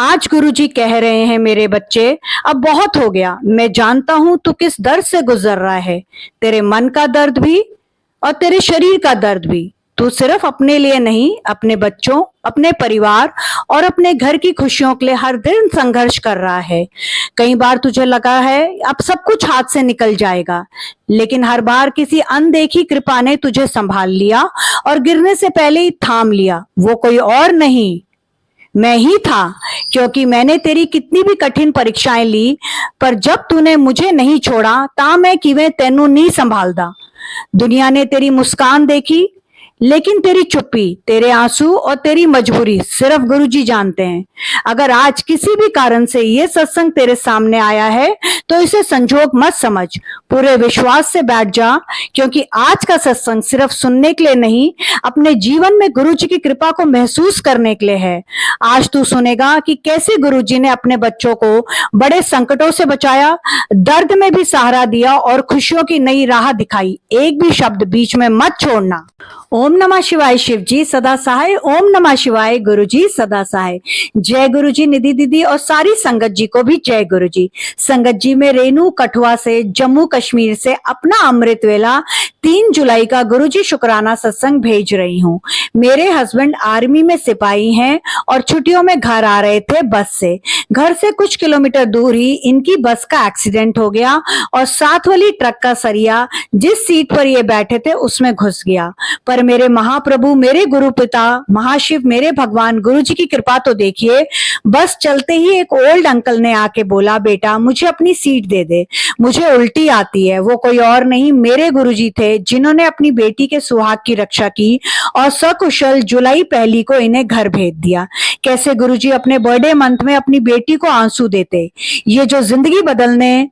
आज गुरुजी कह रहे हैं, मेरे बच्चे अब बहुत हो गया। मैं जानता हूं तू किस दर्द से गुजर रहा है, तेरे मन का दर्द भी और तेरे शरीर का दर्द भी। तू सिर्फ अपने लिए नहीं, अपने बच्चों, अपने परिवार और अपने घर की खुशियों के लिए हर दिन संघर्ष कर रहा है। कई बार तुझे लगा है अब सब कुछ हाथ से निकल जाएगा, लेकिन हर बार किसी अनदेखी कृपा ने तुझे संभाल लिया और गिरने से पहले ही थाम लिया। वो कोई और नहीं, मैं ही था। क्योंकि मैंने तेरी कितनी भी कठिन परीक्षाएं ली, पर जब तूने मुझे नहीं छोड़ा ता मैं किवें तेनू नहीं संभालदा। दुनिया ने तेरी मुस्कान देखी, लेकिन तेरी चुप्पी, तेरे आंसू और तेरी मजबूरी सिर्फ गुरुजी जानते हैं। अगर आज किसी भी कारण से ये सत्संग तेरे सामने आया है तो इसे संजोग मत समझ, पूरे विश्वास से बैठ जा, क्योंकि आज का सत्संग सिर्फ सुनने के लिए नहीं, अपने जीवन में गुरुजी की कृपा को महसूस करने के लिए है। आज तू सुनेगा कि कैसे गुरुजी ने अपने बच्चों को बड़े संकटों से बचाया, दर्द में भी सहारा दिया और खुशियों की नई राह दिखाई। एक भी शब्द बीच में मत छोड़ना। ओम नमः शिवाय शिव जी सदा सहाय। ओम नमः शिवाय गुरुजी सदा सहाय। जय गुरुजी निधि दीदी और सारी संगत जी को भी जय गुरुजी। संगत जी में रेनू कठुआ से, जम्मू कश्मीर से अपना अमृत वेला 3 जुलाई का गुरुजी शुक्राना सत्संग भेज रही हूँ। मेरे हस्बैंड आर्मी में सिपाही हैं और छुट्टियों में घर आ रहे थे बस से। घर से कुछ किलोमीटर दूर ही इनकी बस का एक्सीडेंट हो गया और साथ वाली ट्रक का सरिया जिस सीट पर ये बैठे थे उसमें घुस गया। पर मेरे महाप्रभु, मेरे गुरु पिता महाशिव, मेरे भगवान गुरुजी की कृपा तो देखिए। बस चलते ही एक ओल्ड अंकल ने आके बोला, बेटा मुझे अपनी सीट दे दे, मुझे उल्टी आती है। वो कोई और नहीं, मेरे गुरुजी थे, जिन्होंने अपनी बेटी के सुहाग की रक्षा की और सकुशल जुलाई 1 को इन्हें घर भेज दिया। कैसे गुरुजी अपने बर्थडे मंथ में अपनी बेटी को आंसू देते। ये जो जिंदगी बदलने,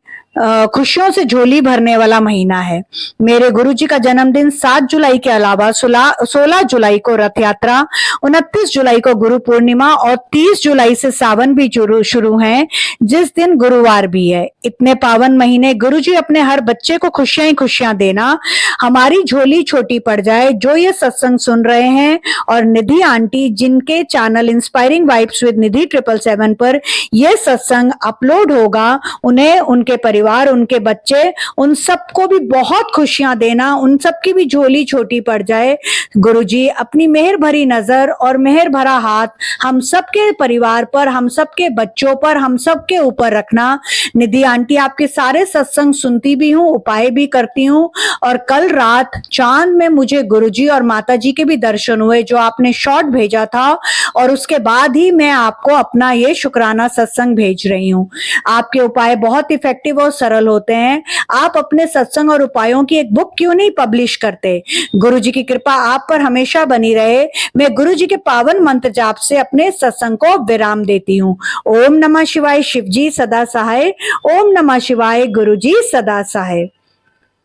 खुशियों से झोली भरने वाला महीना है। मेरे गुरुजी का जन्मदिन 7 जुलाई के अलावा 16 जुलाई को रथ यात्रा, 29 जुलाई को गुरु पूर्णिमा और 30 जुलाई से सावन भी शुरू है, जिस दिन गुरुवार भी है। इतने पावन महीने गुरुजी अपने हर बच्चे को खुशियां ही खुशियां देना, हमारी झोली छोटी पड़ जाए। जो ये सत्संग सुन रहे हैं और निधि आंटी जिनके चैनल इंस्पायरिंग वाइब्स विद निधि 777 पर यह सत्संग अपलोड होगा, उन्हें, उनके परिवार, उनके बच्चे, उन सबको भी बहुत खुशियां देना, उन सबकी भी झोली छोटी पड़ जाए। गुरुजी अपनी मेहर भरी नजर और मेहर भरा हाथ हम सबके परिवार पर, हम सबके बच्चों पर, हम सबके ऊपर रखना। निधि आंटी आपके सारे सत्संग सुनती भी हूँ, उपाय भी करती हूँ और कल रात चांद में मुझे गुरुजी और माता जी के भी दर्शन हुए, जो आपने शॉर्ट भेजा था, और उसके बाद ही मैं आपको अपना ये शुक्राना सत्संग भेज रही हूँ। आपके उपाय बहुत इफेक्टिव और सरल होते हैं। आप अपने सत्संग और उपायों की एक बुक क्यों नहीं पब्लिश करते? गुरुजी की कृपा आप पर हमेशा बनी रहे। मैं गुरुजी के पावन मंत्र जाप से अपने सत्संग को विराम देती हूँ। ओम नमः शिवाय शिव जी सदा सहाय। ओम नमः शिवाय गुरुजी सदा सहाय।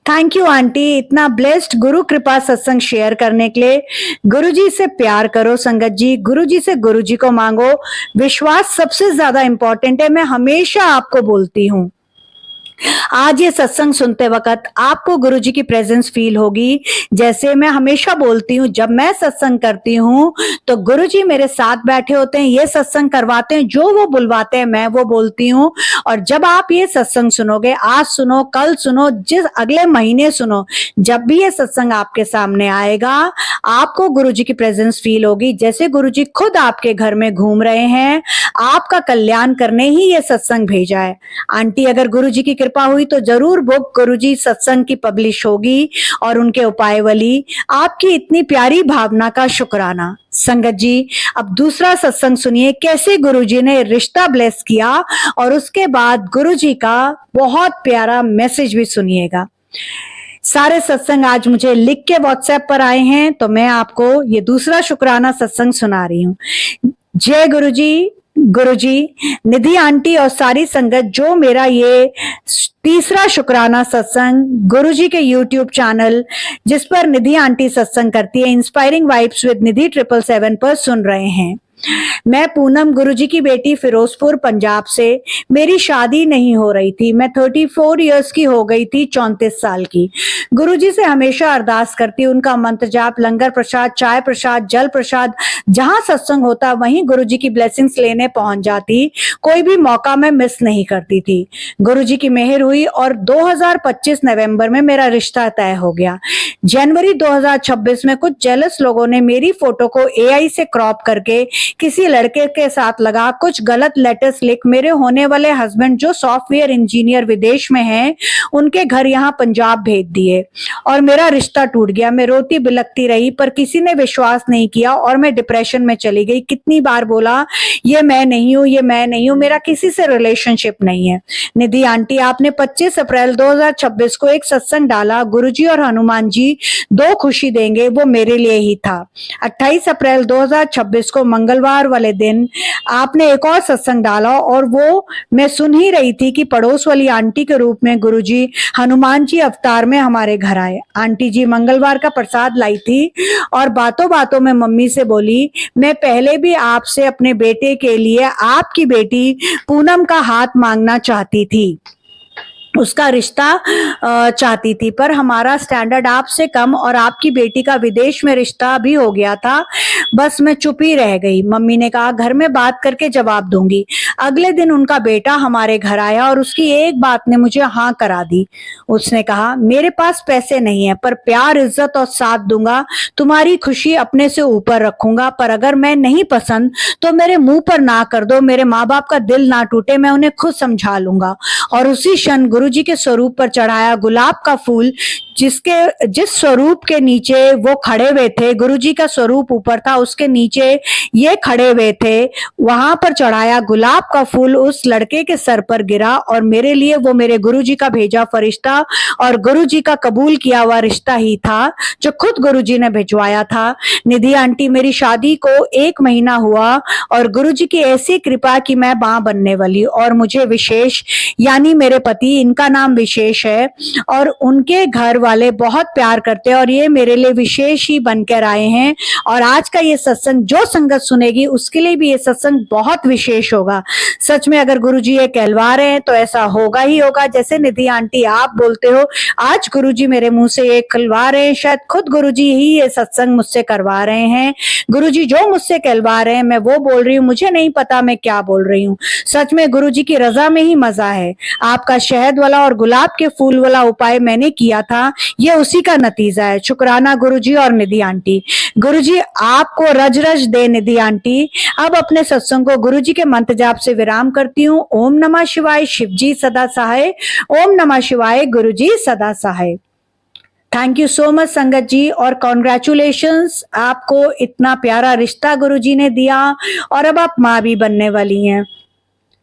थैंक यू आंटी, इतना ब्लेस्ड गुरु कृपा सत्संग शेयर करने के लिए। गुरुजी से प्यार करो संगत जी, गुरुजी से गुरुजी को मांगो। विश्वास सबसे ज्यादा इंपॉर्टेंट है, मैं हमेशा आपको बोलती हूँ। आज ये सत्संग सुनते वक्त आपको गुरुजी की प्रेजेंस फील होगी। जैसे मैं हमेशा बोलती हूँ, जब मैं सत्संग करती हूँ तो गुरुजी मेरे साथ बैठे होते हैं, ये सत्संग करवाते हैं, जो वो बुलवाते हैं मैं वो बोलती हूँ। और जब आप ये सत्संग सुनोगे, आज सुनो, कल सुनो, जिस अगले महीने सुनो, जब भी ये सत्संग आपके सामने आएगा, आपको गुरुजी की प्रेजेंस फील होगी, जैसे गुरुजी खुद आपके घर में घूम रहे हैं, आपका कल्याण करने ही ये सत्संग भेजा है। आंटी, अगर गुरुजी की कृपा हुई तो जरूर बुक गुरुजी सत्संग की पब्लिश होगी और उनके उपायवली। आपकी इतनी प्यारी भावना का शुक्राना। संगत जी, अब दूसरा सत्संग सुनिए, कैसे गुरुजी ने रिश्ता ब्लेस किया, और उसके बाद गुरुजी का बहुत प्यारा मैसेज भी सुनिएगा। सारे सत्संग आज मुझे लिख के व्हाट्सएप पर आए हैं, तो मैं आपको ये दूसरा शुक्राना सत्संग सुना रही हूँ। जय गुरुजी। गुरुजी, निधि आंटी और सारी संगत, जो मेरा ये तीसरा शुक्राना सत्संग गुरुजी के YouTube चैनल, जिस पर निधि आंटी सत्संग करती है, इंस्पायरिंग वाइब्स विद निधि 777 पर सुन रहे हैं, मैं पूनम, गुरुजी की बेटी, फिरोजपुर पंजाब से। मेरी शादी नहीं हो रही थी। मैं 34 इयर्स की हो गई थी, 34 साल की। गुरुजी से हमेशा अरदास करती, उनका मंत्र जाप, लंगर प्रसाद, चाय प्रसाद, जल प्रसाद, जहां सत्संग होता वहीं गुरुजी की ब्लेसिंग्स लेने पहुंच जाती। कोई भी मौका मैं मिस नहीं करती थी। गुरुजी की मेहर हुई और 2025 नवंबर में मेरा रिश्ता तय हो गया। जनवरी 2026 में कुछ जेलस लोगों ने मेरी फोटो को एआई से क्रॉप करके किसी लड़के के साथ लगा कुछ गलत लेटर्स लिख मेरे होने वाले हस्बैंड, जो सॉफ्टवेयर इंजीनियर विदेश में हैं, उनके घर यहाँ पंजाब भेज दिए और मेरा रिश्ता टूट गया। मैं रोती बिलखती रही पर किसी ने विश्वास नहीं किया और मैं डिप्रेशन में चली गई। कितनी बार बोला ये मैं नहीं हूँ, ये मैं नहीं हूँ, मेरा किसी से रिलेशनशिप नहीं है। निधि आंटी, आपने 25 अप्रैल 2026 को एक सत्संग डाला, गुरुजी और हनुमान जी दो खुशी देंगे, वो मेरे लिए ही था। 28 अप्रैल 2026 को मंगलवार वाले दिन आपने एक और सत्संग डाला और वो मैं सुन ही रही थी कि पड़ोस वाली आंटी के रूप में गुरुजी हनुमान जी अवतार में हमारे घर आए। आंटी जी मंगलवार का प्रसाद लाई थी और बातों बातों में मम्मी से बोली, मैं पहले भी आपसे अपने बेटे के लिए आपकी बेटी पूनम का हाथ मांगना चाहती थी, उसका रिश्ता चाहती थी, पर हमारा स्टैंडर्ड आपसे कम और आपकी बेटी का विदेश में रिश्ता भी हो गया था। बस मैं चुप ही रह गई। मम्मी ने कहा घर में बात करके जवाब दूंगी। अगले दिन उनका बेटा हमारे घर आया और उसकी एक बात ने मुझे हाँ करा दी। उसने कहा मेरे पास पैसे नहीं है पर प्यार, इज्जत और साथ दूंगा, तुम्हारी खुशी अपने से ऊपर रखूंगा, पर अगर मैं नहीं पसंद तो मेरे मुंह पर ना कर दो, मेरे माँ बाप का दिल ना टूटे, मैं उन्हें खुद समझा लूंगा। और उसी क्षण गुरुजी के स्वरूप पर चढ़ाया गुलाब का फूल, जिस स्वरूप के नीचे वो खड़े हुए थे, गुरुजी का स्वरूप ऊपर था, उसके नीचे ये खड़े हुए थे, वहां पर चढ़ाया गुलाब का फूल, उस लड़के के सर पर गिरा और मेरे लिए वो मेरे गुरुजी का भेजा फरिश्ता और गुरुजी का कबूल किया हुआ रिश्ता ही था जो खुद गुरुजी ने भिजवाया था। निधि आंटी, मेरी शादी को 1 महीना हुआ और गुरुजी की ऐसी कृपा कि मैं मां बनने वाली, और मुझे विशेष यानी मेरे पति, इनका नाम विशेष है और उनके घर वाले बहुत प्यार करते हैं और ये मेरे लिए विशेष ही बनकर आए हैं। और आज का ये सत्संग जो संगत सुनेगी उसके लिए भी ये सत्संग बहुत विशेष होगा। सच में अगर गुरुजी ये कहलवा रहे हैं तो ऐसा होगा ही होगा। जैसे निधि आंटी आप बोलते हो आज गुरुजी मेरे मुंह से ये कहलवा रहे हैं, शायद खुद गुरुजी ही ये सत्संग मुझसे करवा रहे हैं। गुरुजी जो मुझसे कहलवा रहे हैं मैं वो बोल रही हूँ, मुझे नहीं पता मैं क्या बोल रही हूँ। सच में गुरुजी की रजा में ही मजा है। आपका शहद वाला और गुलाब के फूल वाला उपाय मैंने किया था, ये उसी का नतीजा है। शुक्राना गुरुजी और निधि आंटी। गुरुजी आपको रज रज दे निधि आंटी। अब अपने सत्संग को गुरुजी के मंत्र जाप से विराम करती हूँ। ओम नमः शिवाय, शिवजी सदा सहाय। ओम नमः शिवाय, गुरुजी सदा सहाय। थैंक यू सो मच संगत जी और कॉन्ग्रेचुलेशंस, आपको इतना प्यारा रिश्ता गुरुजी ने दिया और अब आप माँ भी बनने वाली हैं।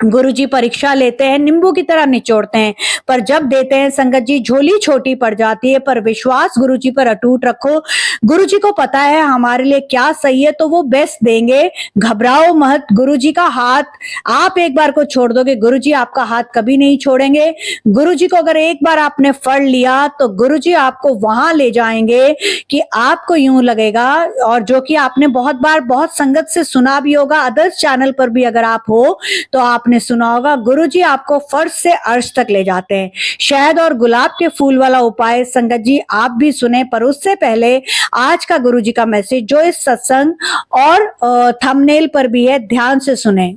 गुरुजी परीक्षा लेते हैं, नींबू की तरह निचोड़ते हैं, पर जब देते हैं संगत जी झोली छोटी पड़ जाती है, पर विश्वास गुरुजी पर अटूट रखो। गुरुजी को पता है हमारे लिए क्या सही है तो वो बेस्ट देंगे, घबराओ मत। गुरुजी का हाथ आप एक बार को छोड़ दोगे, गुरुजी आपका हाथ कभी नहीं छोड़ेंगे। गुरुजी को अगर एक बार आपने फड़ लिया तो गुरुजी आपको वहां ले जाएंगे कि आपको यूं लगेगा, और जो कि आपने बहुत बार बहुत संगत से सुना भी होगा, अदर्स चैनल पर भी अगर आप हो तो आपने सुना होगा, गुरुजी आपको फर्श से अर्श तक ले जाते हैं। शहद और गुलाब के फूल वाला उपाय संगत जी आप भी सुने, पर उससे पहले आज का गुरुजी का मैसेज जो इस सत्संग और थंबनेल पर भी है, ध्यान से सुने।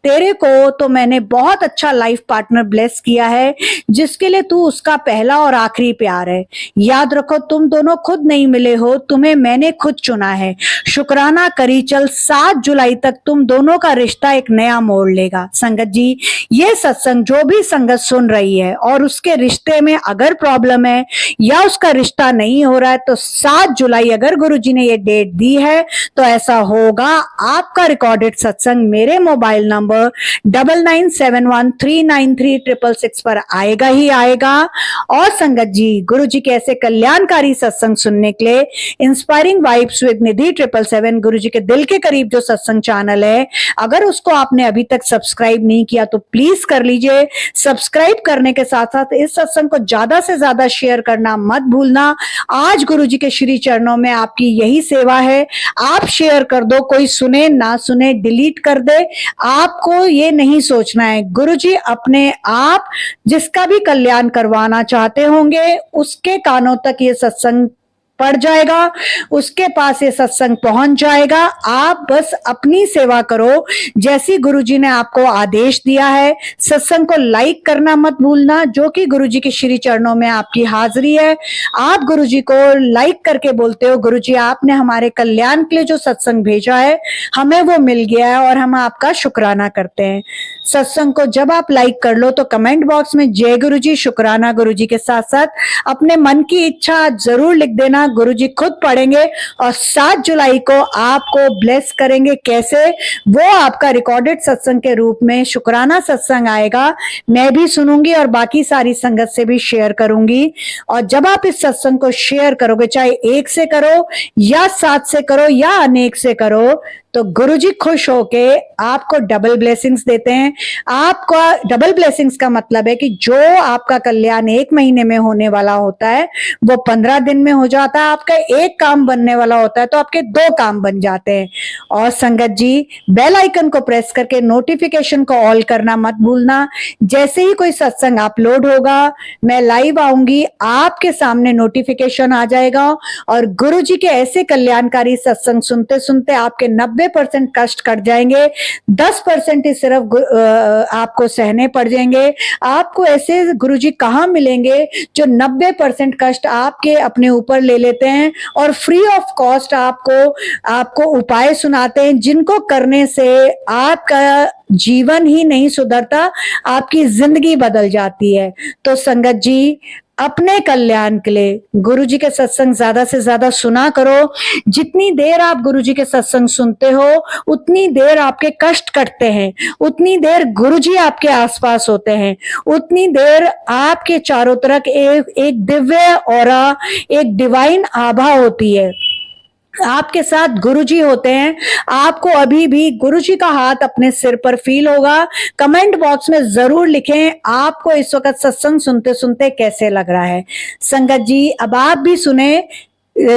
तेरे को तो मैंने बहुत अच्छा लाइफ पार्टनर ब्लेस किया है जिसके लिए तू उसका पहला और आखिरी प्यार है। याद रखो तुम दोनों खुद नहीं मिले हो, तुम्हें मैंने खुद चुना है। शुक्राना करी चल, 7 जुलाई तक तुम दोनों का रिश्ता एक नया मोड़ लेगा। संगत जी ये सत्संग जो भी संगत सुन रही है और उसके रिश्ते में अगर प्रॉब्लम है या उसका रिश्ता नहीं हो रहा है तो 7 जुलाई अगर गुरुजी ने ये डेट दी है तो ऐसा होगा। आपका रिकॉर्डेड सत्संग मेरे मोबाइल नंबर नंबर 9971393666 पर आएगा ही आएगा। और संगत जी, गुरु जी के ऐसे कल्याणकारी सत्संग सुनने के लिए इंस्पायरिंग वाइब्स विद निधि 777 गुरु जी के दिल के करीब जो सत्संग चैनल है, अगर उसको आपने अभी तक सब्सक्राइब नहीं किया तो प्लीज कर लीजिए। सब्सक्राइब करने के साथ साथ इस सत्संग को ज्यादा से ज्यादा शेयर करना मत भूलना। आज गुरु जी के श्री चरणों में आपकी यही सेवा है, आप शेयर कर दो, कोई सुने ना सुने डिलीट कर दे, आपको ये नहीं सोचना है। गुरु जी अपने आप जिसका भी कल्याण करवाना चाहते होंगे उसके कानों तक ये सत्संग पड़ जाएगा, उसके पास ये सत्संग पहुंच जाएगा। आप बस अपनी सेवा करो जैसी गुरुजी ने आपको आदेश दिया है। सत्संग को लाइक करना मत भूलना, जो कि गुरुजी के श्री चरणों में आपकी हाजिरी है। आप गुरुजी को लाइक करके बोलते हो, गुरुजी आपने हमारे कल्याण के लिए जो सत्संग भेजा है हमें वो मिल गया है और हम आपका शुक्राना करते हैं। सत्संग को जब आप लाइक कर लो तो कमेंट बॉक्स में जय गुरुजी, शुक्राना गुरुजी के साथ साथ अपने मन की इच्छा जरूर लिख देना, गुरुजी खुद पढ़ेंगे और 7 जुलाई को आपको ब्लेस करेंगे। कैसे? वो आपका रिकॉर्डेड सत्संग के रूप में शुक्राना सत्संग आएगा, मैं भी सुनूंगी और बाकी सारी संगत से भी शेयर करूंगी। और जब आप इस सत्संग को शेयर करोगे, चाहे 1 से करो या 7 से करो या अनेक से करो, तो गुरुजी खुश होके आपको डबल ब्लेसिंग्स देते हैं। आपका डबल ब्लेसिंग्स का मतलब है कि जो आपका कल्याण 1 महीने में होने वाला होता है वो 15 दिन में हो जाता है। आपका 1 काम बनने वाला होता है तो आपके 2 काम बन जाते हैं। और संगत जी, बेल आइकन को प्रेस करके नोटिफिकेशन को ऑल करना मत भूलना। जैसे ही कोई सत्संग अपलोड होगा, मैं लाइव आऊंगी, आपके सामने नोटिफिकेशन आ जाएगा। और गुरुजी के ऐसे कल्याणकारी सत्संग सुनते सुनते आपके 90% कष्ट कट जाएंगे, 10% ही सिर्फ आपको सहने पड़ जाएंगे। आपको ऐसे गुरुजी कहाँ मिलेंगे जो 90% कष्ट आपके अपने ऊपर ले लेते हैं और फ्री ऑफ कॉस्ट आपको उपाय सुनाते हैं, जिनको करने से आपका जीवन ही नहीं सुधरता, आपकी जिंदगी बदल जाती है। तो संगत जी, अपने कल्याण के लिए गुरुजी के सत्संग ज्यादा से ज्यादा सुना करो। जितनी देर आप गुरुजी के सत्संग सुनते हो उतनी देर आपके कष्ट कटते हैं, उतनी देर गुरुजी आपके आसपास होते हैं, उतनी देर आपके चारों तरफ एक दिव्य ऑरा, एक डिवाइन आभा होती है। आपके साथ गुरुजी होते हैं। आपको अभी भी गुरुजी का हाथ अपने सिर पर फील होगा। कमेंट बॉक्स में जरूर लिखें आपको इस वक्त सत्संग सुनते सुनते कैसे लग रहा है। संगत जी, अब आप भी सुने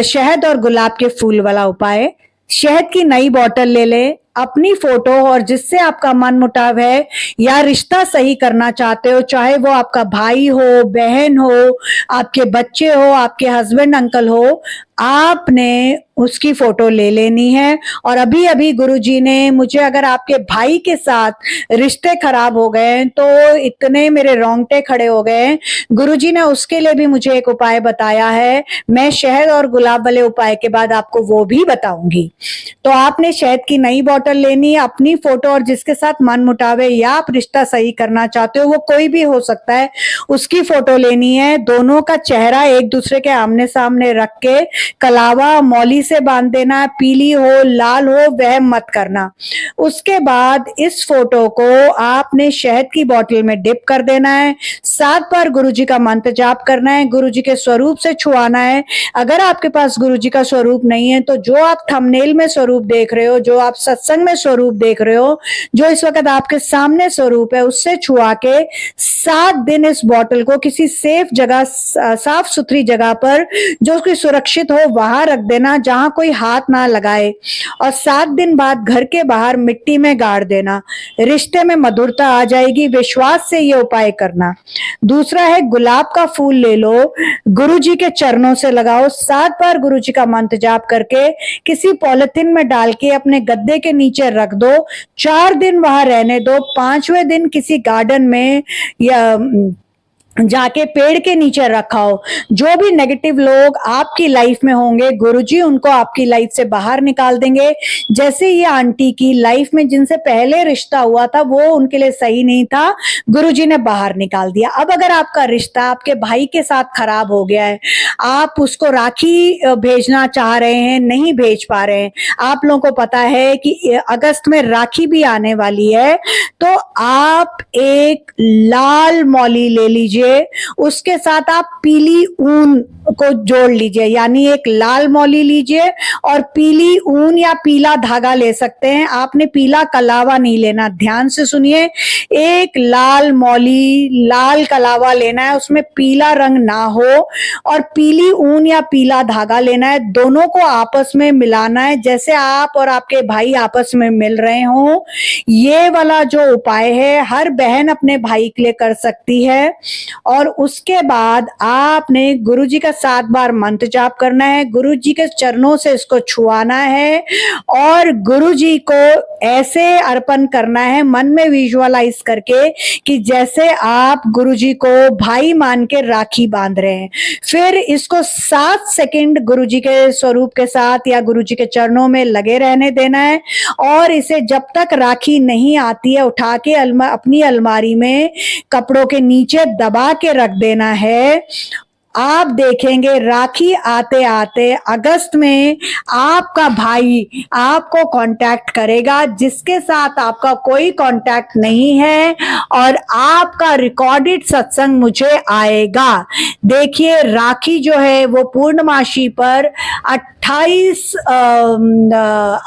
शहद और गुलाब के फूल वाला उपाय। शहद की नई बोतल ले लें, अपनी फोटो और जिससे आपका मन मुटाव है या रिश्ता सही करना चाहते हो, चाहे वो आपका भाई हो, बहन हो, आपके बच्चे हो, आपके हस्बैंड अंकल हो, आपने उसकी फोटो ले लेनी है। और अभी अभी गुरुजी ने मुझे, अगर आपके भाई के साथ रिश्ते खराब हो गए तो इतने मेरे रोंगटे खड़े हो गए, गुरुजी ने उसके लिए भी मुझे एक उपाय बताया है। मैं शहद और गुलाब वाले उपाय के बाद आपको वो भी बताऊंगी। तो आपने शहद की नई बोतल लेनी है, अपनी फोटो और जिसके साथ मन मुटावे या आप रिश्ता सही करना चाहते हो, वो कोई भी हो सकता है, उसकी फोटो लेनी है। दोनों का चेहरा एक दूसरे के आमने सामने रख के कलावा मौली से बांध देना है। पीली हो, लाल हो, वह मत करना। उसके बाद इस फोटो को आपने शहद की बोतल में डिप कर देना है। 7 बार गुरुजी का मंत्र जाप करना है, गुरुजी के स्वरूप से छुआना है। अगर आपके पास गुरुजी का स्वरूप नहीं है तो जो आप थंबनेल में स्वरूप देख रहे हो, जो आप सत्संग में स्वरूप देख रहे हो, जो इस वक्त आपके सामने स्वरूप है, उससे छुआ के 7 दिन इस बोतल को किसी सेफ जगह, साफ सुथरी जगह पर जो उसकी सुरक्षित हो वहां रख देना, जहां कोई हाथ ना लगाए। और 7 दिन बाद घर के बाहर मिट्टी में गाड़ देना। रिश्ते में मधुरता आ जाएगी। विश्वास से ये उपाय करना। दूसरा है, गुलाब का फूल ले लो, गुरुजी के चरणों से लगाओ। 7 बार गुरुजी का मंत्र जाप करके किसी पॉलिथीन में डाल के अपने गद्दे के नीचे रख दो। 4 दिन वहां रहने दो। 5वें दिन किसी गार्डन में या जाके पेड़ के नीचे रखा हो। जो भी नेगेटिव लोग आपकी लाइफ में होंगे, गुरुजी उनको आपकी लाइफ से बाहर निकाल देंगे। जैसे ये आंटी की लाइफ में जिनसे पहले रिश्ता हुआ था वो उनके लिए सही नहीं था, गुरुजी ने बाहर निकाल दिया। अब अगर आपका रिश्ता आपके भाई के साथ खराब हो गया है, आप उसको राखी भेजना चाह रहे हैं, नहीं भेज पा रहे हैं, आप लोगों को पता है कि अगस्त में राखी भी आने वाली है, तो आप एक लाल मौली ले लीजिए, उसके साथ आप पीली ऊन को जोड़ लीजिए, यानी एक लाल मौली लीजिए और पीली ऊन या पीला धागा ले सकते हैं। आपने पीला कलावा नहीं लेना, ध्यान से सुनिए। एक लाल मौली, लाल कलावा लेना है, उसमें पीला रंग ना हो, और पीली ऊन या पीला धागा लेना है। दोनों को आपस में मिलाना है, जैसे आप और आपके भाई आपस में मिल रहे हो। ये वाला जो उपाय है हर बहन अपने भाई के लिए कर सकती है। और उसके बाद आपने गुरुजी का 7 बार मंत्र जाप करना है, गुरुजी के चरणों से इसको छुआना है और गुरुजी को ऐसे अर्पण करना है, मन में विजुअलाइज करके कि जैसे आप गुरुजी को भाई मान के राखी बांध रहे हैं। फिर इसको 7 सेकंड गुरुजी के स्वरूप के साथ या गुरुजी के चरणों में लगे रहने देना है, और इसे जब तक राखी नहीं आती है उठा के अपनी अलमारी में कपड़ों के नीचे दबा के रख देना है। आप देखेंगे राखी आते आते अगस्त में आपका भाई आपको कांटेक्ट करेगा, जिसके साथ आपका कोई कांटेक्ट नहीं है, और आपका रिकॉर्डेड सत्संग मुझे आएगा। देखिए राखी जो है वो पूर्णमासी पर 28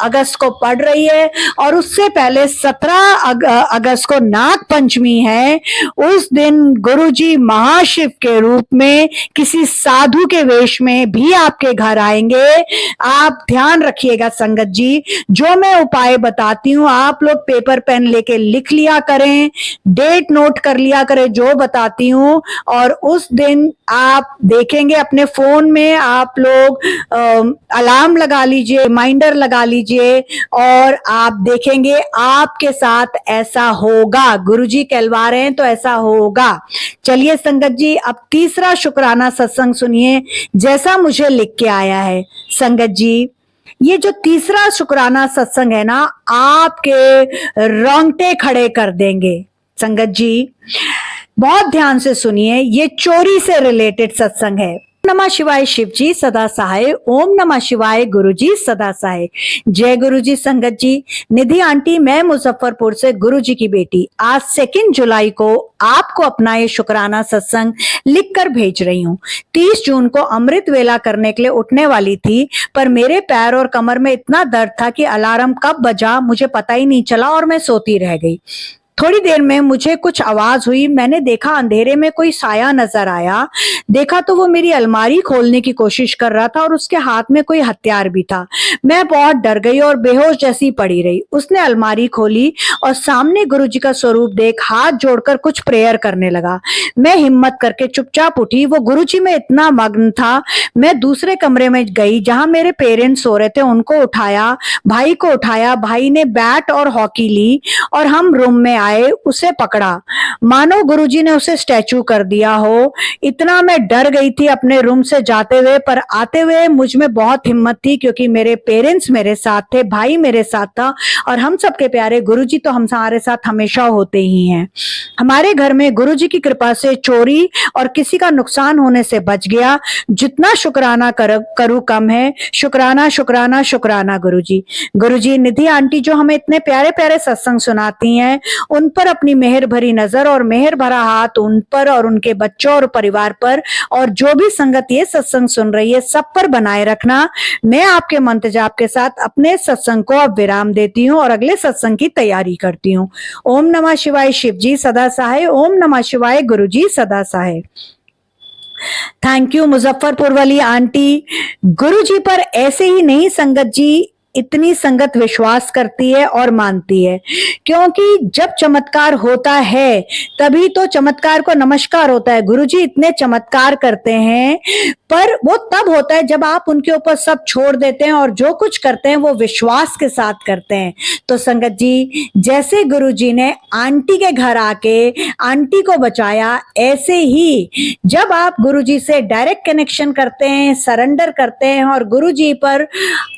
अगस्त को पड़ रही है, और उससे पहले 17 अगस्त को नाग पंचमी है। उस दिन गुरुजी महाशिव के रूप में किसी साधु के वेश में भी आपके घर आएंगे। आप ध्यान रखिएगा संगत जी, जो मैं उपाय बताती हूँ आप लोग पेपर पेन लेके लिख लिया करें, डेट नोट कर लिया करें जो बताती हूँ। और उस दिन आप देखेंगे अपने फोन में आप लोग अलार्म लगा लीजिए, रिमाइंडर लगा लीजिए, और आप देखेंगे आपके साथ ऐसा होगा। गुरुजी कहलवा रहे हैं तो ऐसा होगा। चलिए संगत जी, अब तीसरा शुक्राना सत्संग सुनिए जैसा मुझे लिख के आया है। संगत जी, ये जो तीसरा शुक्राना सत्संग है ना, आपके रोंगटे खड़े कर देंगे। संगत जी बहुत ध्यान से सुनिए, ये चोरी से रिलेटेड सत्संग है। नमः शिवाय शिव जी सदा सहाय, ओम नमः शिवाय गुरु जी सदा सहाय। जय गुरु जी। संगत जी, निधि आंटी मैं मुजफ्फरपुर से गुरु जी की बेटी आज 2 जुलाई को आपको अपना ये शुक्राना सत्संग लिख कर भेज रही हूँ। 30 जून को अमृत वेला करने के लिए उठने वाली थी, पर मेरे पैर और कमर में इतना दर्द था कि अलार्म कब बजा मुझे पता ही नहीं चला और मैं सोती रह गई। थोड़ी देर में मुझे कुछ आवाज हुई, मैंने देखा अंधेरे में कोई साया नजर आया। देखा तो वो मेरी अलमारी खोलने की कोशिश कर रहा था और उसके हाथ में कोई हथियार भी था। मैं बहुत डर गई और बेहोश जैसी पड़ी रही। उसने अलमारी खोली और सामने गुरुजी का स्वरूप देख हाथ जोड़कर कुछ प्रेयर करने लगा। मैं हिम्मत करके चुपचाप उठी। वो गुरुजी में इतना मग्न था। मैं दूसरे कमरे में गई जहां मेरे पेरेंट्स सो रहे थे, उनको उठाया, भाई को उठाया। भाई ने बैट और हॉकी ली और हम रूम में आए, उसे पकड़ा, मानो गुरुजी ने उसे स्टैचू कर दिया हो। इतना मैं डर गई थी अपने रूम से जाते हुए, पर आते हुए मुझ में बहुत हिम्मत थी क्योंकि मेरे पेरेंट्स मेरे साथ थे, भाई मेरे साथ था, और हम सबके प्यारे गुरुजी तो हमारे साथ हमेशा होते ही हैं। हमारे घर में गुरुजी की कृपा से चोरी और किसी का नुकसान होने से बच गया। जितना शुक्राना करूं कम है। शुक्राना शुक्राना शुक्राना गुरुजी। गुरुजी, निधि आंटी जो हमें इतने प्यारे प्यारे सत्संग सुनाती हैं, उन पर अपनी मेहर भरी नजर और मेहर भरा हाथ उन पर और उनके बच्चों और परिवार पर, और जो भी संगत ये सत्संग सुन रही है सब पर बनाए रखना। मैं आपके मंत्र जाप के साथ अपने सत्संग को अब विराम देती हूँ और अगले सत्संग की तैयारी करती हूँ। ओम नमः शिवाय शिव जी सदा सहाय, ओम नमः शिवाय गुरु जी सदा सहाय। थैंक यू मुजफ्फरपुर वाली आंटी। गुरु जी पर ऐसे ही नहीं संगत जी, इतनी संगत विश्वास करती है और मानती है, क्योंकि जब चमत्कार होता है तभी तो चमत्कार को नमस्कार होता है। गुरुजी इतने चमत्कार करते हैं, पर वो तब होता है जब आप उनके ऊपर सब छोड़ देते हैं और जो कुछ करते हैं वो विश्वास के साथ करते हैं। तो संगत जी, जैसे गुरुजी ने आंटी के घर आके आंटी को बचाया, ऐसे ही जब आप गुरुजी से डायरेक्ट कनेक्शन करते हैं, सरेंडर करते हैं और गुरुजी पर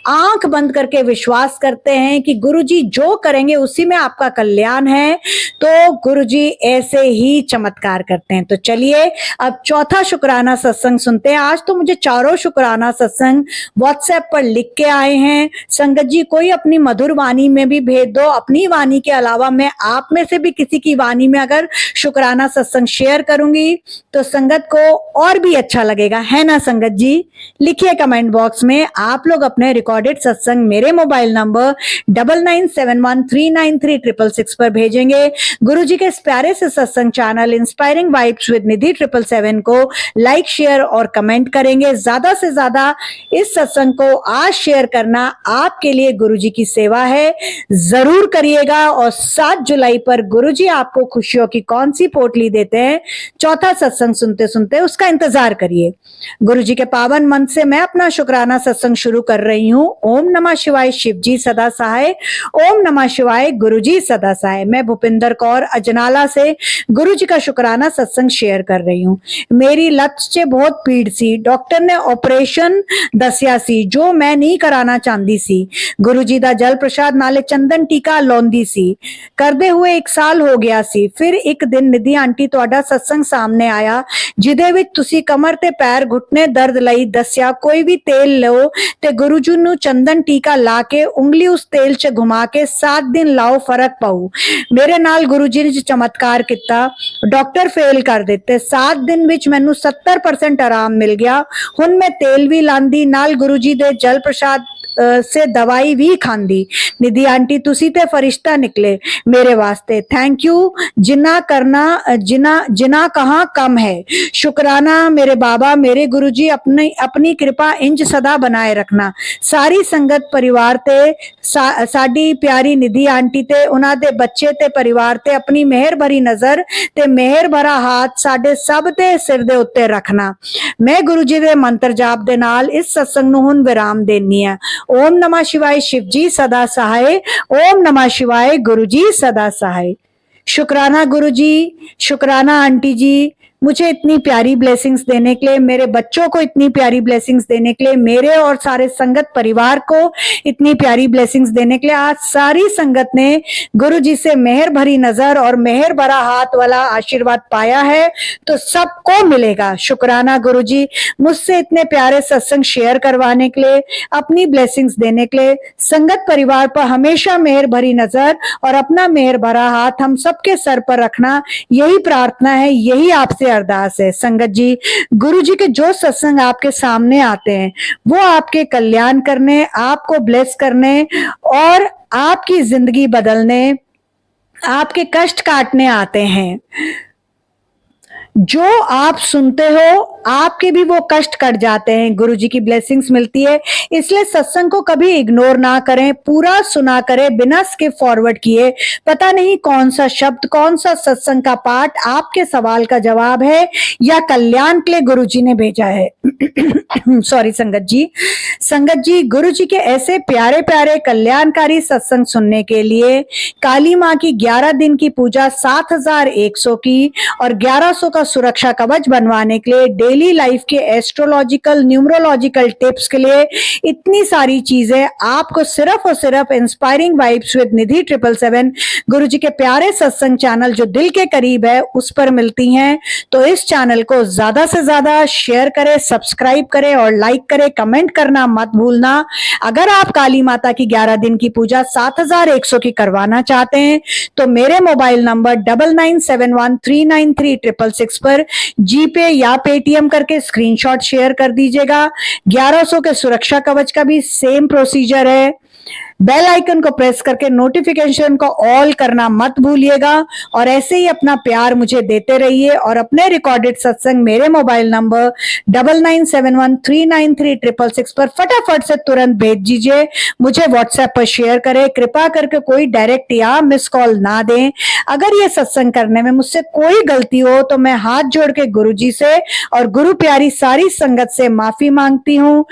आंख बंद करके विश्वास करते हैं कि गुरुजी जो करेंगे उसी में आपका कल्याण है, तो गुरुजी ऐसे ही चमत्कार करते हैं। तो चलिए अब चौथा शुक्राना सत्संग सुनते हैं। आज तो मुझे चारों शुक्राना सत्संग व्हाट्सएप पर लिख के आए हैं। संगत जी, कोई अपनी मधुर वाणी में भी भेज दो। अपनी वाणी के अलावा मैं आप में से भी किसी की वाणी में अगर शुक्राना सत्संग शेयर करूंगी तो संगत को और भी अच्छा लगेगा, है ना संगत जी? लिखिए कमेंट बॉक्स में। आप लोग अपने रिकॉर्डेड सत्संग मेरे मोबाइल नंबर 9971393666 पर भेजेंगे। गुरुजी के इस प्यारे से सत्संग चैनल इंस्पायरिंग वाइब्स विद निधि 777 को लाइक, शेयर और कमेंट करेंगे। ज्यादा से ज्यादा इस सत्संग को आज शेयर करना आपके लिए गुरुजी की सेवा है, जरूर करिएगा। और 7 जुलाई पर गुरुजी आपको खुशियों की कौन सी पोटली देते हैं, चौथा सत्संग सुनते सुनते उसका इंतजार करिए। गुरुजी के पावन मंत्र से मैं अपना शुक्राना सत्संग शुरू कर रही हूँ। ओम नमः शिवाय, शिव जी सदा सहाय। ओम नमः शिवाय, गुरुजी सदा सहाय। मैं भूपिंदर कौर अजनाला से गुरुजी का शुक्राना सत्संग शेयर कर रही हूँ। मेरी लत से बहुत पीड़ सी, डॉक्टर ने ऑपरेशन दसिया सी जो मैं नहीं कराना चाहती सी। गुरुजी दा जल प्रसाद नाले चंदन टीका लौंदी सी, करदे हुए 1 साल हो गया सी। फिर एक दिन निधि आंटी ਤੁਹਾਡਾ सत्संग सामने आया, ਜਿਹਦੇ ਵਿੱਚ ਤੁਸੀਂ कमर ते पैर घुटने दर्द ਲਈ दसिया कोई भी तेल लो ते गुरुजी ਨੂੰ चंदन टीका ला के उंगली उस तेल च घुमा के 7 दिन लाओ, फर्क पाऊ। मेरे नाल गुरुजी ने चमत्कार किया, डॉक्टर फेल कर दिते। 7 दिन विच मैनू 70% आराम मिल गया। हुण मैं तेल भी लांदी, नाल गुरुजी दे जल प्रसाद से दवाई भी खांदी। निधि आंटी तुसी ते फरिश्ता निकले मेरे वास्ते। Thank you. जिना करना जिना कहाँ कम है। शुक्राना मेरे बाबा, मेरे गुरुजी, अपनी कृपा इंज सदा बनाए रखना। सारी संगत परिवार ते साडी प्यारी निधि आंटी ते उन्हां दे बच्चे ते परिवार ते अपनी मेहर भरी नजर ते मेहर भरा हाथ साडे सब दे सिर दे उत्ते रखना। मैं गुरुजी दे मंत्र जाप दे नाल इस सत्संग नूं हुण विराम देनी है। ओम नमः शिवाय, शिव जी सदा सहाय। ओम नमः शिवाय, गुरुजी सदा सहाय। शुक्राना गुरुजी, शुक्राना आंटी जी, मुझे इतनी प्यारी ब्लेसिंग्स देने के लिए, मेरे बच्चों को इतनी प्यारी ब्लेसिंग्स देने के लिए, मेरे और सारे संगत परिवार को इतनी प्यारी ब्लेसिंग्स देने के लिए। आज सारी संगत ने गुरुजी से मेहर भरी नजर और मेहर भरा हाथ वाला आशीर्वाद पाया है, तो सबको मिलेगा। शुक्राना गुरुजी, मुझसे इतने प्यारे सत्संग शेयर करवाने के लिए, अपनी ब्लेसिंग्स देने के लिए। संगत परिवार पर हमेशा मेहर भरी नजर और अपना मेहर भरा हाथ हम सबके सर पर रखना, यही प्रार्थना है, यही आपसे अरदास है। संगत जी, गुरु जी के जो सत्संग आपके सामने आते हैं वो आपके कल्याण करने, आपको ब्लेस करने और आपकी जिंदगी बदलने, आपके कष्ट काटने आते हैं। जो आप सुनते हो आपके भी वो कष्ट कट जाते हैं, गुरुजी की ब्लेसिंग्स मिलती है। इसलिए सत्संग को कभी इग्नोर ना करें, पूरा सुना करें बिना स्किप फॉरवर्ड किए। पता नहीं कौन सा शब्द, कौन सा सत्संग का पाठ आपके सवाल का जवाब है या कल्याण के लिए गुरुजी ने भेजा है। सॉरी संगत जी, गुरुजी के ऐसे प्यारे प्यारे कल्याणकारी सत्संग सुनने के लिए काली माँ की 11 दिन की पूजा 7100 की और 1100 का सुरक्षा कवच बनवाने के लिए, डेली लाइफ के एस्ट्रोलॉजिकल न्यूमरोलॉजिकल टिप्स के लिए, इतनी सारी चीजें आपको सिर्फ और सिर्फ इंस्पायरिंग वाइब्स विद निधि 777 गुरुजी के प्यारे सत्संग चैनल जो दिल के करीब है उस पर मिलती हैं। तो इस चैनल को ज्यादा से ज्यादा शेयर करें, सब्सक्राइब करें और लाइक करें, कमेंट करना मत भूलना। अगर आप काली माता की 11 दिन की पूजा 7100 की करवाना चाहते हैं तो मेरे मोबाइल नंबर 9971393666 पर जीपे या पेटीएम करके स्क्रीनशॉट शेयर कर दीजिएगा। 1100 के सुरक्षा कवच का भी सेम प्रोसीजर है। बेल आइकन को प्रेस करके नोटिफिकेशन को ऑल करना मत भूलिएगा और ऐसे ही अपना प्यार मुझे देते रहिए और अपने रिकॉर्डेड सत्संग मेरे मोबाइल नंबर 9971393666 पर फटाफट से तुरंत भेज दीजिए। मुझे व्हाट्सएप पर शेयर करें। कृपा करके कोई डायरेक्ट या मिस कॉल ना दें। अगर ये सत्संग करने में मुझसे कोई गलती हो तो मैं हाथ जोड़ के गुरु जी से और गुरु प्यारी सारी संगत से माफी मांगती हूँ।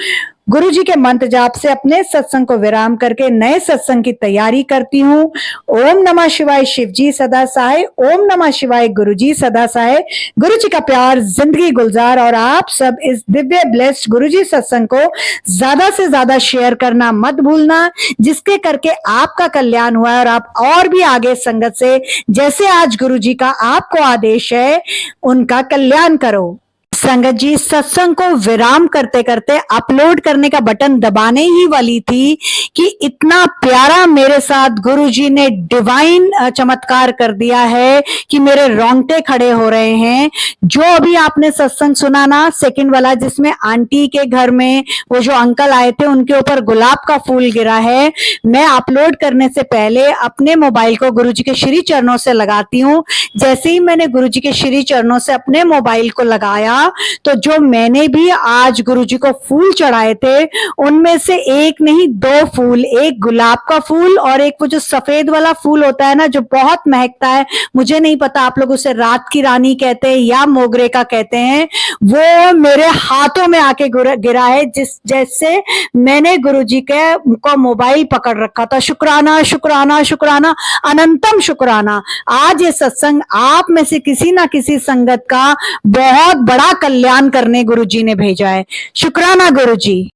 गुरु जी के मंत्र जाप से अपने सत्संग को विराम करके नए सत्संग की तैयारी करती हूँ। ओम नमः शिवाय शिव जी सदा सहाय। ओम नमः शिवाय गुरु जी सदा सहाय। गुरु जी का प्यार जिंदगी गुलजार। और आप सब इस दिव्य ब्लेस्ड गुरु जी सत्संग को ज्यादा से ज्यादा शेयर करना मत भूलना, जिसके करके आपका कल्याण हुआ है और आप और भी आगे संगत से जैसे आज गुरु जी का आपको आदेश है उनका कल्याण करो। संगत जी, सत्संग को विराम करते करते अपलोड करने का बटन दबाने ही वाली थी कि इतना प्यारा मेरे साथ गुरुजी ने डिवाइन चमत्कार कर दिया है कि मेरे रोंगटे खड़े हो रहे हैं। जो अभी आपने सत्संग सुना ना सेकंड वाला, जिसमें आंटी के घर में वो जो अंकल आए थे उनके ऊपर गुलाब का फूल गिरा है, मैं अपलोड करने से पहले अपने मोबाइल को गुरुजी के श्री चरणों से लगाती हूँ। जैसे ही मैंने गुरुजी के श्री चरणों से अपने मोबाइल को लगाया तो जो मैंने भी आज गुरुजी को फूल चढ़ाए थे उनमें से एक नहीं दो फूल, एक गुलाब का फूल और एक वो जो सफेद वाला फूल होता है ना जो बहुत महकता है, मुझे नहीं पता आप लोग उसे रात की रानी कहते हैं या मोगरे का कहते हैं, वो मेरे हाथों में आके गिरा है जैसे मैंने गुरुजी के को मोबाइल पकड़ रखा था। शुक्राना शुक्राना शुक्राना अनंतम शुक्राना। आज ये सत्संग आप में से किसी ना किसी संगत का बहुत बड़ा कल्याण करने गुरुजी ने भेजा है। शुक्राना गुरुजी।